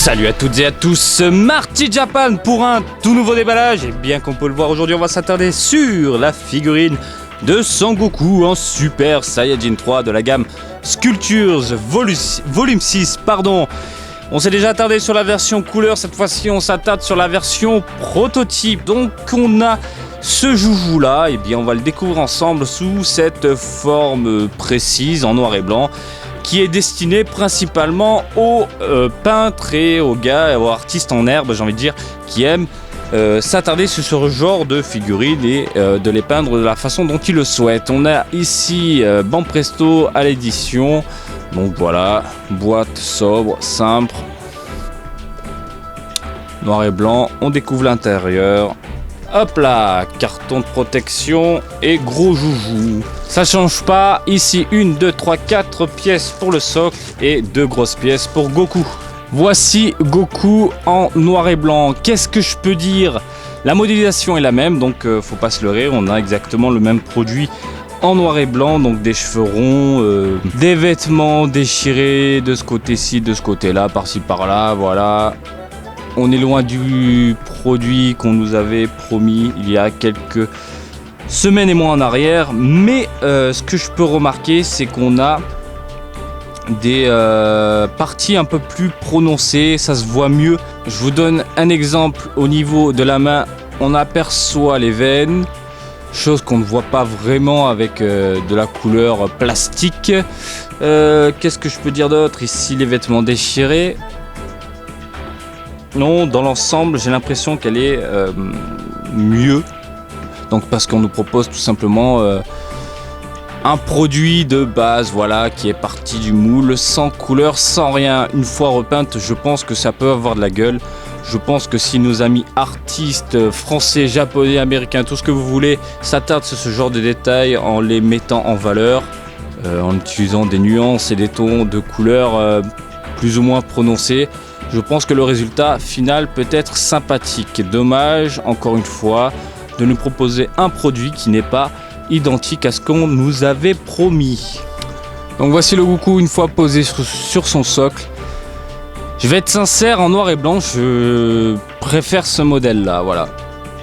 Salut à toutes et à tous, Marty Japan pour un tout nouveau déballage. Et bien qu'on peut le voir aujourd'hui, on va s'attarder sur la figurine de Sangoku en Super Saiyajin 3 de la gamme Sculptures Volume 6. On s'est déjà attardé sur la version couleur, cette fois-ci on s'attarde sur la version prototype. Donc on a ce joujou là, et bien on va le découvrir ensemble sous cette forme précise en noir et blanc, qui est destiné principalement aux peintres et aux gars, aux artistes en herbe, j'ai envie de dire, qui aiment s'attarder sur ce genre de figurines et de les peindre de la façon dont ils le souhaitent. On a ici Banpresto à l'édition, donc voilà, boîte sobre, simple, noir et blanc, on découvre l'intérieur. Hop là, carton de protection et gros joujou. Ça change pas, ici 1, 2, 3, 4 pièces pour le socle et 2 grosses pièces pour Goku. Voici Goku en noir et blanc. Qu'est-ce que je peux dire? La modélisation est la même, donc faut pas se leurrer, on a exactement le même produit en noir et blanc, donc des cheveux ronds, des vêtements déchirés de ce côté-ci, de ce côté-là, par-ci par-là, voilà. On est loin du produit qu'on nous avait promis il y a quelques semaines et mois en arrière, mais ce que je peux remarquer, c'est qu'on a des parties un peu plus prononcées, ça se voit mieux. Je vous donne un exemple au niveau de la main, on aperçoit les veines, chose qu'on ne voit pas vraiment avec de la couleur plastique. Qu'est-ce que je peux dire d'autre? Ici les vêtements déchirés. Non, dans l'ensemble, j'ai l'impression qu'elle est mieux. Donc parce qu'on nous propose tout simplement un produit de base, voilà, qui est parti du moule, sans couleur, sans rien. Une fois repeinte, je pense que ça peut avoir de la gueule. Je pense que si nos amis artistes français, japonais, américains, tout ce que vous voulez, s'attardent sur ce genre de détails en les mettant en valeur, en utilisant des nuances et des tons de couleurs plus ou moins prononcés, je pense que le résultat final peut être sympathique. Dommage, encore une fois, de nous proposer un produit qui n'est pas identique à ce qu'on nous avait promis. Donc voici le Goku une fois posé sur son socle. Je vais être sincère, en noir et blanc, je préfère ce modèle-là, voilà.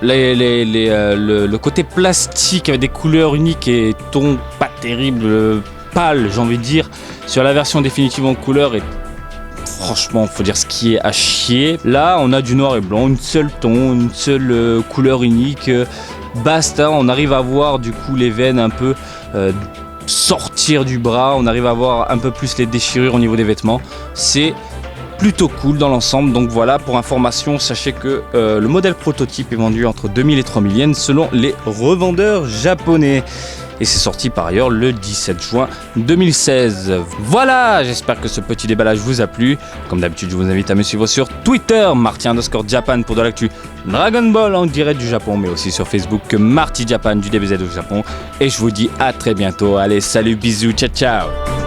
Le côté plastique avec des couleurs uniques et tons pas terribles, pâles, j'ai envie de dire, sur la version définitive en couleur est franchement, faut dire ce qui est à chier. Là, on a du noir et blanc, une seule ton, une seule couleur unique. Basta, on arrive à voir du coup les veines un peu sortir du bras. On arrive à voir un peu plus les déchirures au niveau des vêtements. C'est plutôt cool dans l'ensemble. Donc voilà, pour information, sachez que le modèle prototype est vendu entre 2000 et 3000 yens selon les revendeurs japonais. Et c'est sorti par ailleurs le 17 juin 2016. Voilà, j'espère que ce petit déballage vous a plu. Comme d'habitude, je vous invite à me suivre sur Twitter, Marty_Japan pour de l'actu Dragon Ball en direct du Japon, mais aussi sur Facebook, Marty Japan du DBZ au Japon. Et je vous dis à très bientôt. Allez, salut, bisous, ciao, ciao.